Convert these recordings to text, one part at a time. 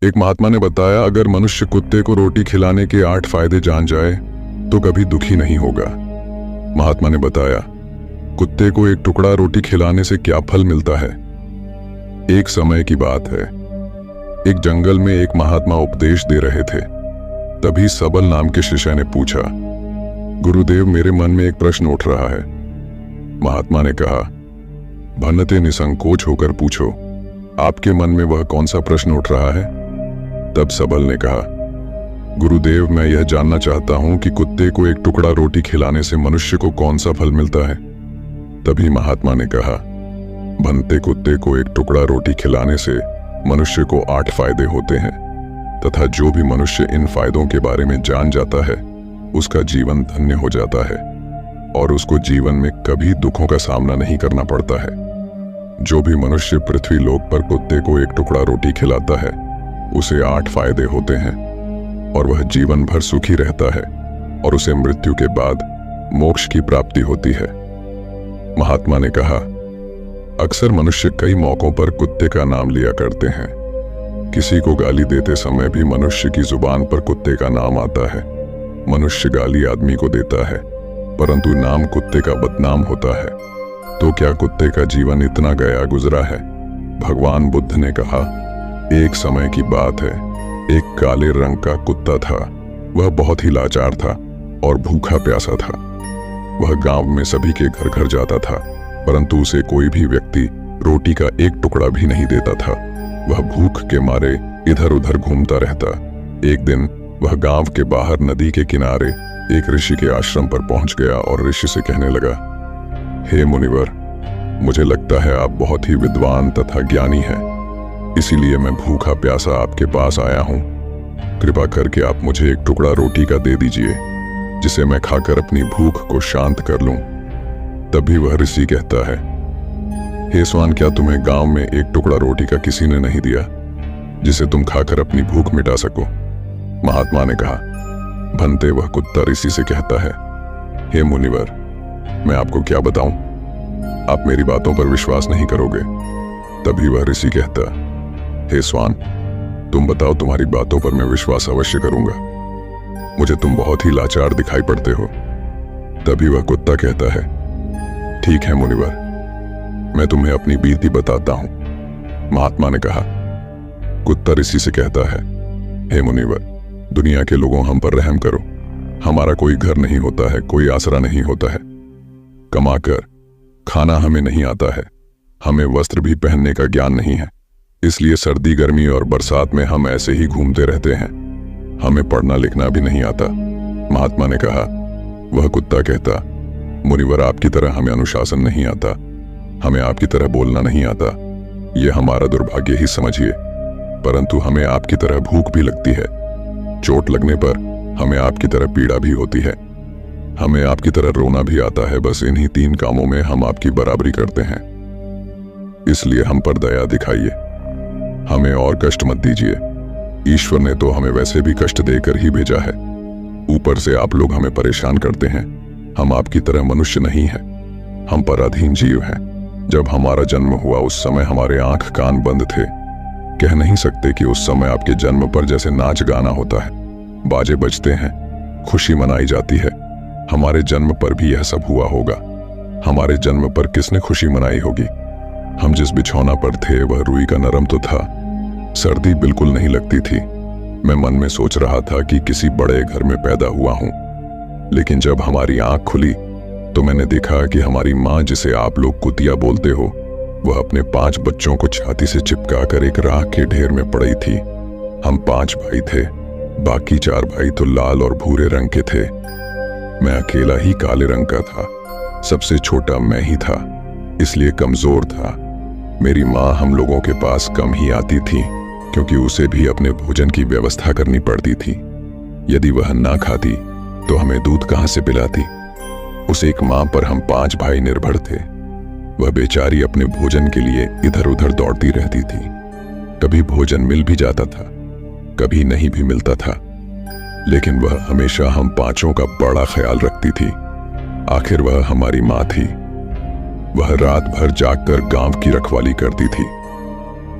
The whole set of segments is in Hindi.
एक महात्मा ने बताया, अगर मनुष्य कुत्ते को रोटी खिलाने के 8 फायदे जान जाए तो कभी दुखी नहीं होगा। महात्मा ने बताया, कुत्ते को एक टुकड़ा रोटी खिलाने से क्या फल मिलता है। एक समय की बात है, एक जंगल में एक महात्मा उपदेश दे रहे थे। तभी सबल नाम के शिष्य ने पूछा, गुरुदेव, मेरे मन में एक प्रश्न उठ रहा है। महात्मा ने कहा, भन्नते निसंकोच होकर पूछो, आपके मन में वह कौन सा प्रश्न उठ रहा है। तब सबल ने कहा, गुरुदेव, मैं यह जानना चाहता हूं कि कुत्ते को एक टुकड़ा रोटी खिलाने से मनुष्य को कौन सा फल मिलता है। तभी महात्मा ने कहा, भन्नते, कुत्ते को एक टुकड़ा रोटी खिलाने से मनुष्य को 8 फायदे होते हैं तथा जो भी मनुष्य इन फायदों के बारे में जान जाता है उसका जीवन धन्य हो जाता है और उसको जीवन में कभी दुखों का सामना नहीं करना पड़ता है। जो भी मनुष्य पृथ्वी लोक पर कुत्ते को एक टुकड़ा रोटी खिलाता है उसे 8 फायदे होते हैं और वह जीवन भर सुखी रहता है और उसे मृत्यु के बाद मोक्ष की प्राप्ति होती है। महात्मा ने कहा, अक्सर मनुष्य कई मौकों पर कुत्ते का नाम लिया करते हैं। किसी को गाली देते समय भी मनुष्य की जुबान पर कुत्ते का नाम आता है। मनुष्य गाली आदमी को देता है परंतु नाम कुत्ते का बदनाम होता है। तो क्या कुत्ते का जीवन इतना गया गुजरा है। भगवान बुद्ध ने कहा, एक समय की बात है, एक काले रंग का कुत्ता था। वह बहुत ही लाचार था और भूखा प्यासा था। वह गांव में सभी के घर घर जाता था परंतु उसे कोई भी व्यक्ति रोटी का एक टुकड़ा भी नहीं देता था। वह भूख के मारे इधर उधर घूमता रहता। एक दिन वह गांव के बाहर नदी के किनारे एक ऋषि के आश्रम पर पहुंच गया और ऋषि से कहने लगा, हे मुनिवर, मुझे लगता है आप बहुत ही विद्वान तथा ज्ञानी हैं, इसीलिए मैं भूखा प्यासा आपके पास आया हूं। कृपा करके आप मुझे एक टुकड़ा रोटी का दे दीजिए जिसे मैं खाकर अपनी भूख को शांत कर लूं। तभी वह ऋषि कहता है, हे स्वान, क्या तुम्हें गांव में एक टुकड़ा रोटी का किसी ने नहीं दिया जिसे तुम खाकर अपनी भूख मिटा सको। महात्मा ने कहा, भन्नते, वह कुत्ता ऋषि से कहता है, हे मुनिवर, मैं आपको क्या बताऊं, आप मेरी बातों पर विश्वास नहीं करोगे। तभी वह ऋषि कहता, हे स्वान, तुम बताओ, तुम्हारी बातों पर मैं विश्वास अवश्य करूंगा। मुझे तुम बहुत ही लाचार दिखाई पड़ते हो। तभी वह कुत्ता कहता है, ठीक है मुनिवर, मैं तुम्हें अपनी बीती बताता हूं। महात्मा ने कहा, कुत्ता ऋषि से कहता है, हे मुनिवर, दुनिया के लोगों, हम पर रहम करो। हमारा कोई घर नहीं होता है, कोई आसरा नहीं होता है। कमाकर खाना हमें नहीं आता है। हमें वस्त्र भी पहनने का ज्ञान नहीं है, इसलिए सर्दी, गर्मी और बरसात में हम ऐसे ही घूमते रहते हैं। हमें पढ़ना लिखना भी नहीं आता। महात्मा ने कहा, वह कुत्ता कहता, मुनिवर, आपकी तरह हमें अनुशासन नहीं आता, हमें आपकी तरह बोलना नहीं आता। यह हमारा दुर्भाग्य ही समझिए, परंतु हमें आपकी तरह भूख भी लगती है। चोट लगने पर हमें आपकी तरह पीड़ा भी होती है। हमें आपकी तरह रोना भी आता है। बस इन्हीं 3 कामों में हम आपकी बराबरी करते हैं, इसलिए हम पर दया दिखाइए। हमें और कष्ट मत दीजिए। ईश्वर ने तो हमें वैसे भी कष्ट देकर ही भेजा है, ऊपर से आप लोग हमें परेशान करते हैं। हम आपकी तरह मनुष्य नहीं हैं, हम पराधीन जीव हैं। जब हमारा जन्म हुआ उस समय हमारे आंख कान बंद थे। कह नहीं सकते कि उस समय आपके जन्म पर जैसे नाच गाना होता है, बाजे बजते हैं, खुशी मनाई जाती है। हमारे जन्म पर भी यह सब हुआ होगा। हमारे जन्म पर किसने खुशी मनाई होगी। हम जिस बिछौना पर थे वह रुई का नरम तो था, सर्दी बिल्कुल नहीं लगती थी। मैं मन में सोच रहा था कि किसी बड़े घर में पैदा हुआ हूं, लेकिन जब हमारी आंख खुली तो मैंने देखा कि हमारी माँ, जिसे आप लोग कुतिया बोलते हो, वह अपने 5 बच्चों को छाती से चिपका कर एक राख के ढेर में पड़ी थी। हम 5 भाई थे, बाकी 4 भाई तो लाल और भूरे रंग के थे। मैं अकेला ही काले रंग का था। सबसे छोटा मैं ही था, इसलिए कमजोर था। मेरी माँ हम लोगों के पास कम ही आती थी क्योंकि उसे भी अपने भोजन की व्यवस्था करनी पड़ती थी। यदि वह ना खाती तो हमें दूध कहां से पिलाती। उस एक माँ पर हम 5 भाई निर्भर थे। वह बेचारी अपने भोजन के लिए इधर उधर दौड़ती रहती थी। कभी भोजन मिल भी जाता था, कभी नहीं भी मिलता था, लेकिन वह हमेशा हम 5 का बड़ा ख्याल रखती थी। आखिर वह हमारी माँ थी। वह रात भर जागकर गांव की रखवाली करती थी।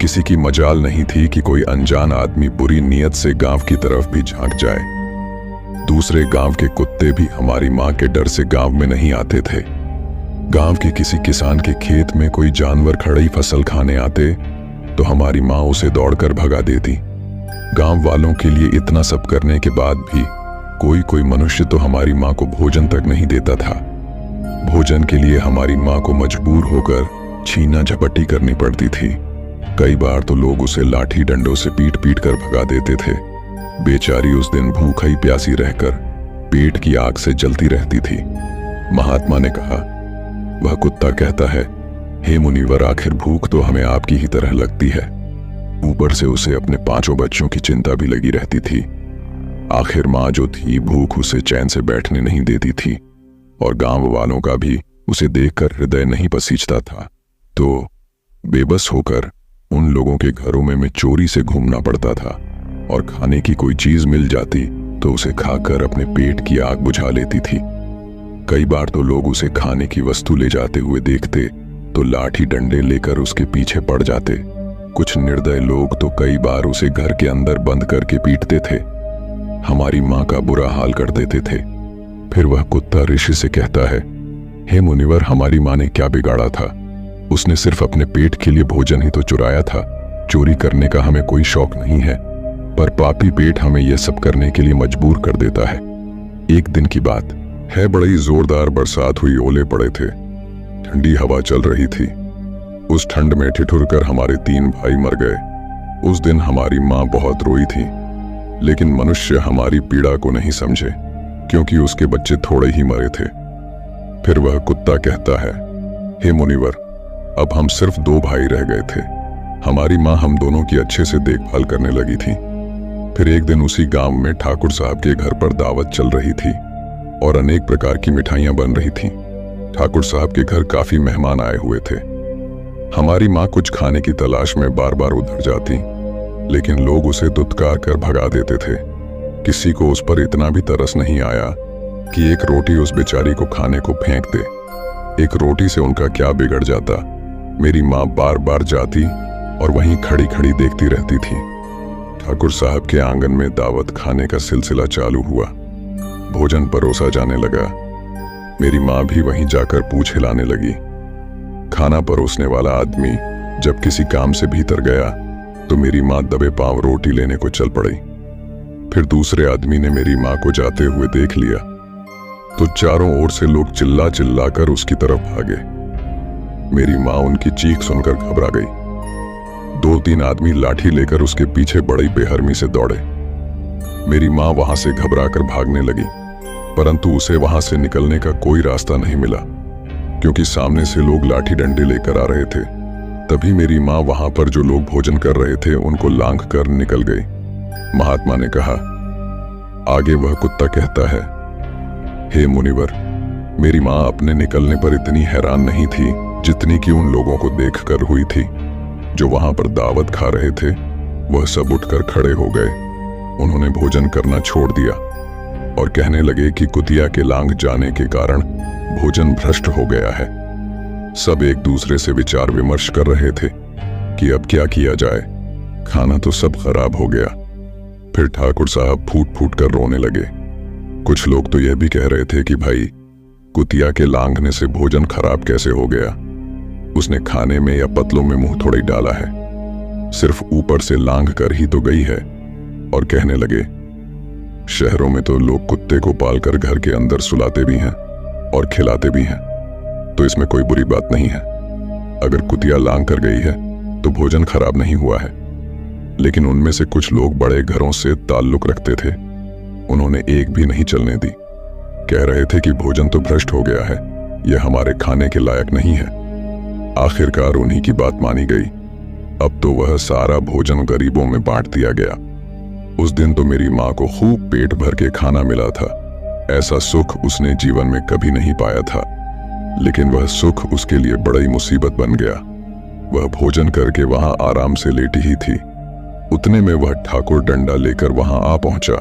किसी की मजाल नहीं थी कि कोई अनजान आदमी बुरी नीयत से गांव की तरफ भी झांक जाए। दूसरे गांव के कुत्ते भी हमारी मां के डर से गांव में नहीं आते थे। गांव के किसी किसान के खेत में कोई जानवर खड़ी फसल खाने आते तो हमारी मां उसे दौड़कर भगा देती। गांव वालों के लिए इतना सब करने के बाद भी कोई मनुष्य तो हमारी मां को भोजन तक नहीं देता था। भोजन के लिए हमारी मां को मजबूर होकर छीना झपटी करनी पड़ती थी। कई बार तो लोग उसे लाठी डंडों से पीट पीट कर भगा देते थे। बेचारी उस दिन भूखी प्यासी रहकर पेट की आग से जलती रहती थी। महात्मा ने कहा, वह कुत्ता कहता है, हे मुनिवर, आखिर भूख तो हमें आपकी ही तरह लगती है। ऊपर से उसे अपने 5 बच्चों की चिंता भी लगी रहती थी। आखिर मां जो थी, भूख उसे चैन से बैठने नहीं देती थी और गांव वालों का भी उसे देखकर हृदय नहीं पसीजता था। तो बेबस होकर उन लोगों के घरों में चोरी से घूमना पड़ता था और खाने की कोई चीज मिल जाती तो उसे खाकर अपने पेट की आग बुझा लेती थी। कई बार तो लोग उसे खाने की वस्तु ले जाते हुए देखते तो लाठी डंडे लेकर उसके पीछे पड़ जाते। कुछ निर्दय लोग तो कई बार उसे घर के अंदर बंद करके पीटते थे। हमारी मां का बुरा हाल कर देते थे। फिर वह कुत्ता ऋषि से कहता है, हे मुनिवर, हमारी मां ने क्या बिगाड़ा था? उसने सिर्फ अपने पेट के लिए भोजन ही तो चुराया था। चोरी करने का हमें कोई शौक नहीं है, पर पापी पेट हमें यह सब करने के लिए मजबूर कर देता है। एक दिन की बात है, बड़ी जोरदार बरसात हुई, ओले पड़े थे, ठंडी हवा चल रही थी। उस ठंड में ठिठुरकर हमारे 3 भाई मर गए। उस दिन हमारी मां बहुत रोई थी, लेकिन मनुष्य हमारी पीड़ा को नहीं समझे क्योंकि उसके बच्चे थोड़े ही मरे थे। फिर वह कुत्ता कहता है, हे मुनिवर, अब हम सिर्फ 2 भाई रह गए थे। हमारी मां हम दोनों की अच्छे से देखभाल करने लगी थी। फिर एक दिन उसी गांव में ठाकुर साहब के घर पर दावत चल रही थी और अनेक प्रकार की मिठाइयां बन रही थीं। ठाकुर साहब के घर काफी मेहमान आए हुए थे। हमारी मां कुछ खाने की तलाश में बार बार उधर जाती, लेकिन लोग उसे दुत्कार कर भगा देते थे। किसी को उस पर इतना भी तरस नहीं आया कि एक रोटी उस बेचारी को खाने को फेंक दे। एक रोटी से उनका क्या बिगड़ जाता। मेरी मां बार बार जाती और वहीं खड़ी खड़ी देखती रहती थी। ठाकुर साहब के आंगन में दावत खाने का सिलसिला चालू हुआ। भोजन परोसा जाने लगा। मेरी मां भी वहीं जाकर पूछ हिलाने लगी। खाना परोसने वाला आदमी जब किसी काम से भीतर गया तो मेरी मां दबे पांव रोटी लेने को चल पड़ी। फिर दूसरे आदमी ने मेरी मां को जाते हुए देख लिया तो चारों ओर से लोग चिल्ला चिल्ला कर उसकी तरफ भागे। मेरी मां उनकी चीख सुनकर घबरा गई। 2-3 आदमी लाठी लेकर उसके पीछे बड़ी बेहरमी से दौड़े। मेरी मां वहां से घबराकर भागने लगी, परंतु उसे वहां से निकलने का कोई रास्ता नहीं मिला क्योंकि सामने से लोग लाठी डंडे लेकर आ रहे थे। तभी मेरी मां वहां पर जो लोग भोजन कर रहे थे उनको लांघ कर निकल गई। महात्मा ने कहा, आगे वह कुत्ता कहता है, हे मुनिवर, मेरी मां अपने निकलने पर इतनी हैरान नहीं थी जितनी कि उन लोगों को देखकर हुई थी जो वहां पर दावत खा रहे थे। वह सब उठकर खड़े हो गए। उन्होंने भोजन करना छोड़ दिया और कहने लगे कि कुतिया के लांघ जाने के कारण भोजन भ्रष्ट हो गया है। सब एक दूसरे से विचार विमर्श कर रहे थे कि अब क्या किया जाए, खाना तो सब खराब हो गया। फिर ठाकुर साहब फूट फूट कर रोने लगे। कुछ लोग तो यह भी कह रहे थे कि भाई, कुतिया के लांघने से भोजन खराब कैसे हो गया? उसने खाने में या पतलों में मुंह थोड़ी डाला है, सिर्फ ऊपर से लांघ कर ही तो गई है। और कहने लगे, शहरों में तो लोग कुत्ते को पालकर घर के अंदर सुलाते भी हैं और खिलाते भी हैं, तो इसमें कोई बुरी बात नहीं है। अगर कुतिया लांघ कर गई है तो भोजन खराब नहीं हुआ है। लेकिन उनमें से कुछ लोग बड़े घरों से ताल्लुक रखते थे, उन्होंने एक भी नहीं चलने दी। कह रहे थे कि भोजन तो भ्रष्ट हो गया है, यह हमारे खाने के लायक नहीं है। आखिरकार उन्हीं की बात मानी गई। अब तो वह सारा भोजन गरीबों में बांट दिया गया। उस दिन तो मेरी मां को खूब पेट भर के खाना मिला था। ऐसा सुख उसने जीवन में कभी नहीं पाया था, लेकिन वह सुख उसके लिए बड़ी मुसीबत बन गया। वह भोजन करके वहां आराम से लेटी ही थी, उतने में वह ठाकुर डंडा लेकर वहां आ पहुंचा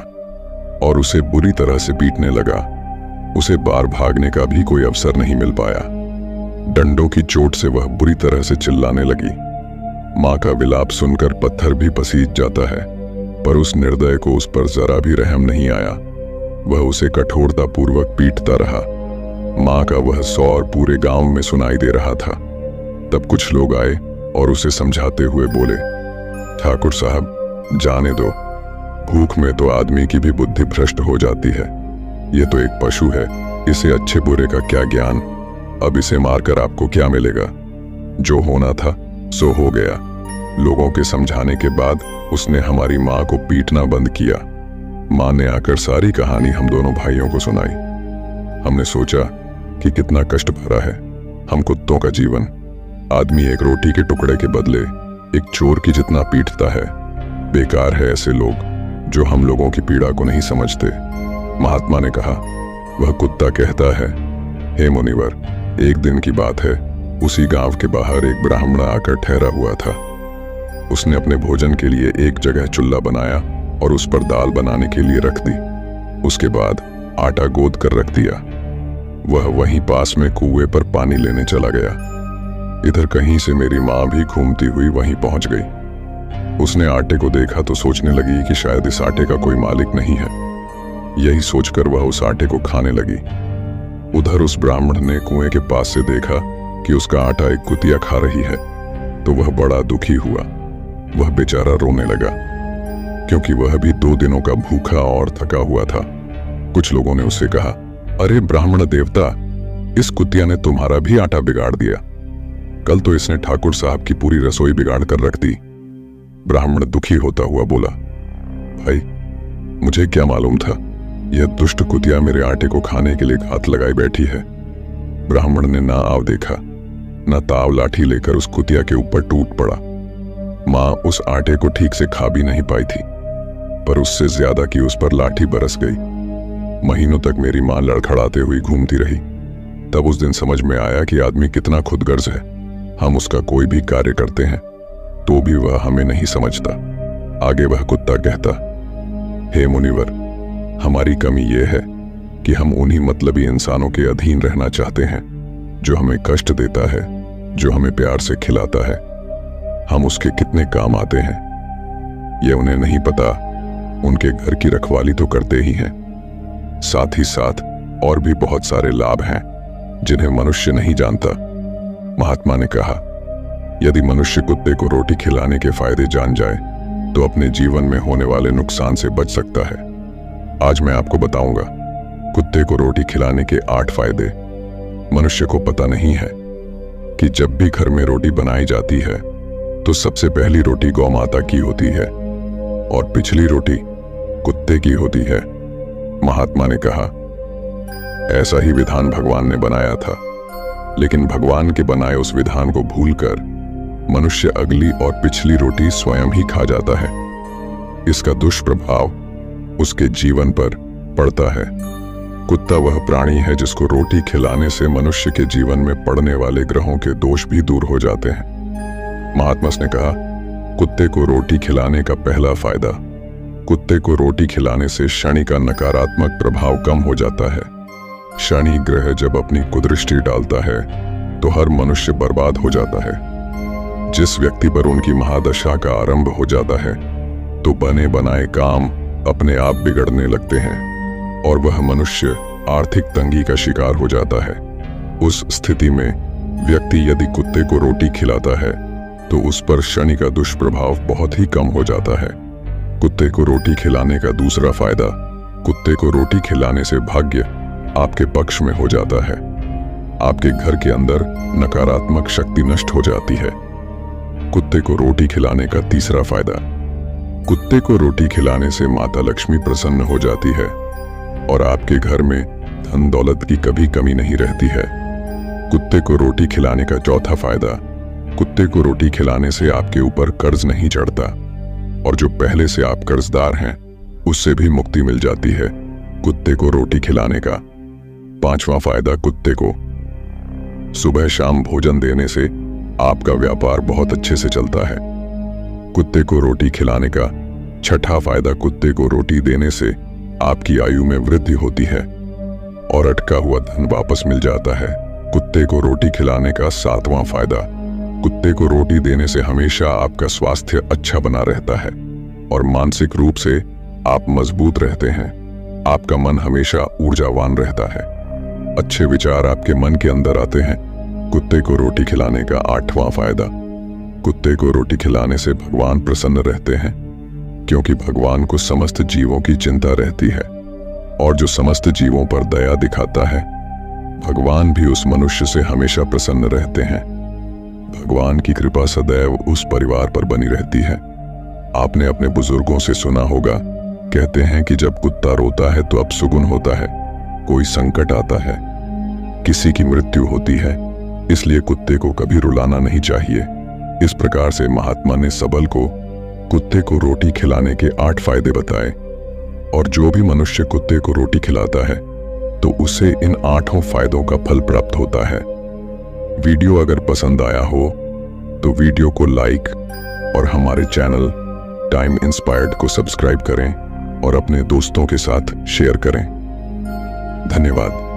और उसे बुरी तरह से पीटने लगा। उसे बाहर भागने का भी कोई अवसर नहीं मिल पाया। डंडों की चोट से वह बुरी तरह से चिल्लाने लगी। माँ का विलाप सुनकर पत्थर भी पसीज जाता है, पर उस निर्दय को उस पर जरा भी रहम नहीं आया। वह उसे कठोरतापूर्वक पीटता रहा। माँ का वह सौर पूरे गांव में सुनाई दे रहा था। तब कुछ लोग आए और उसे समझाते हुए बोले, ठाकुर साहब, जाने दो, भूख में तो आदमी की भी बुद्धि भ्रष्ट हो जाती है। ये तो एक पशु है, इसे अच्छे बुरे का क्या ज्ञान। अब इसे मारकर आपको क्या मिलेगा? जो होना था सो हो गया। लोगों के समझाने के बाद उसने हमारी माँ को पीटना बंद किया। माँ ने आकर सारी कहानी हम दोनों भाइयों को सुनाई। हमने सोचा कि कितना कष्ट भरा है हम कुत्तों का जीवन। आदमी एक रोटी के टुकड़े के बदले एक चोर की जितना पीटता है। बेकार है ऐसे लोग जो हम लोगों की पीड़ा को नहीं समझते। महात्मा ने कहा, वह कुत्ता कहता है, हे मुनिवर, एक दिन की बात है, उसी गांव के बाहर एक ब्राह्मण आकर ठहरा हुआ था। उसने अपने भोजन के लिए एक जगह चूल्हा बनाया और उस पर दाल बनाने के लिए रख दी। उसके बाद आटा गोद कर रख दिया। वह वहीं पास में कुएं पर पानी लेने चला गया। इधर कहीं से मेरी माँ भी घूमती हुई वहीं पहुंच गई। उसने आटे को देखा तो सोचने लगी कि शायद इस आटे का कोई मालिक नहीं है। यही सोचकर वह उस आटे को खाने लगी। उधर उस ब्राह्मण ने कुएं के पास से देखा कि उसका आटा एक कुतिया खा रही है, तो वह बड़ा दुखी हुआ। वह बेचारा रोने लगा, क्योंकि वह भी 2 दिनों का भूखा और थका हुआ था। कुछ लोगों ने उससे कहा, अरे ब्राह्मण देवता, इस कुतिया ने तुम्हारा भी आटा बिगाड़ दिया। कल तो इसने ठाकुर साहब की पूरी रसोई बिगाड़ कर रख दी। ब्राह्मण दुखी होता हुआ बोला, भाई, मुझे क्या मालूम था, यह दुष्ट कुतिया मेरे आटे को खाने के लिए घात लगाई बैठी है। ब्राह्मण ने ना आव देखा, ना ताव लाठी लेकर उस कुतिया के ऊपर टूट पड़ा। माँ उस आटे को ठीक से खा भी नहीं पाई थी, पर उससे ज्यादा की उस पर लाठी बरस गई। महीनों तक मेरी माँ लड़खड़ाते हुई घूमती रही। तब उस दिन समझ में आया कि आदमी कितना खुदगर्ज है। हम उसका कोई भी कार्य करते हैं तो भी वह हमें नहीं समझता। आगे वह कुत्ता कहता, हे मुनिवर, हमारी कमी यह है कि हम उन्हीं मतलबी इंसानों के अधीन रहना चाहते हैं जो हमें कष्ट देता है, जो हमें प्यार से खिलाता है। हम उसके कितने काम आते हैं यह उन्हें नहीं पता। उनके घर की रखवाली तो करते ही हैं, साथ ही साथ और भी बहुत सारे लाभ हैं जिन्हें मनुष्य नहीं जानता। महात्मा ने कहा, यदि मनुष्य कुत्ते को रोटी खिलाने के फायदे जान जाए तो अपने जीवन में होने वाले नुकसान से बच सकता है। आज मैं आपको बताऊंगा कुत्ते को रोटी खिलाने के 8 फायदे। मनुष्य को पता नहीं है कि जब भी घर में रोटी बनाई जाती है तो सबसे पहली रोटी गौ माता की होती है और पिछली रोटी कुत्ते की होती है। महात्मा ने कहा, ऐसा ही विधान भगवान ने बनाया था, लेकिन भगवान के बनाए उस विधान को भूलकर मनुष्य अगली और पिछली रोटी स्वयं ही खा जाता है। इसका दुष्प्रभाव उसके जीवन पर पड़ता है। कुत्ता वह प्राणी है जिसको रोटी खिलाने से मनुष्य के जीवन में पड़ने वाले ग्रहों के दोष भी दूर हो जाते हैं। महात्मा ने कहा, कुत्ते को रोटी खिलाने का पहला फायदा, कुत्ते को रोटी खिलाने से शनि का नकारात्मक प्रभाव कम हो जाता है। शनि ग्रह जब अपनी कुदृष्टि डालता है तो हर मनुष्य बर्बाद हो जाता है। जिस व्यक्ति पर उनकी महादशा का आरंभ हो जाता है तो बने बनाए काम अपने आप बिगड़ने लगते हैं और वह मनुष्य आर्थिक तंगी का शिकार हो जाता है। उस स्थिति में व्यक्ति यदि कुत्ते को रोटी खिलाता है तो उस पर शनि का दुष्प्रभाव बहुत ही कम हो जाता है। कुत्ते को रोटी खिलाने का दूसरा फायदा, कुत्ते को रोटी खिलाने से भाग्य आपके पक्ष में हो जाता है। आपके घर के अंदर नकारात्मक शक्ति नष्ट हो जाती है। कुत्ते को रोटी खिलाने का तीसरा फायदा, कुत्ते को रोटी खिलाने से माता लक्ष्मी प्रसन्न हो जाती है और आपके घर में धन दौलत की कभी कमी नहीं रहती है। कुत्ते को रोटी खिलाने का चौथा फायदा, कुत्ते को रोटी खिलाने से आपके ऊपर कर्ज नहीं चढ़ता और जो पहले से आप कर्जदार हैं उससे भी मुक्ति मिल जाती है कुत्ते को रोटी खिलाने का। 5वां फायदा, कुत्ते को सुबह शाम भोजन देने से आपका व्यापार बहुत अच्छे से चलता है। कुत्ते को रोटी खिलाने का 6ठा फायदा, कुत्ते को रोटी देने से आपकी आयु में वृद्धि होती है और अटका हुआ धन वापस मिल जाता है। कुत्ते को रोटी खिलाने का 7वां फायदा, कुत्ते को रोटी देने से हमेशा आपका स्वास्थ्य अच्छा बना रहता है और मानसिक रूप से आप मजबूत रहते हैं। आपका मन हमेशा ऊर्जावान रहता है। अच्छे विचार आपके मन के अंदर आते हैं। कुत्ते को रोटी खिलाने का 8वां फायदा। कुत्ते को रोटी खिलाने से भगवान प्रसन्न रहते हैं, क्योंकि भगवान को समस्त जीवों की चिंता रहती है और जो समस्त जीवों पर दया दिखाता है, भगवान भी उस मनुष्य से हमेशा प्रसन्न रहते हैं। भगवान की कृपा सदैव उस परिवार पर बनी रहती है। आपने अपने बुजुर्गों से सुना होगा, कहते हैं कि जब कुत्ता रोता है तो अपशुकुन होता है, कोई संकट आता है, किसी की मृत्यु होती है। इसलिए कुत्ते को कभी रुलाना नहीं चाहिए। इस प्रकार से महात्मा ने सबल को कुत्ते को रोटी खिलाने के 8 फायदे बताए और जो भी मनुष्य कुत्ते को रोटी खिलाता है तो उसे इन 8 फायदों का फल प्राप्त होता है। वीडियो अगर पसंद आया हो तो वीडियो को लाइक और हमारे चैनल टाइम इंस्पायर्ड को सब्सक्राइब करें और अपने दोस्तों के साथ शेयर करें। धन्यवाद।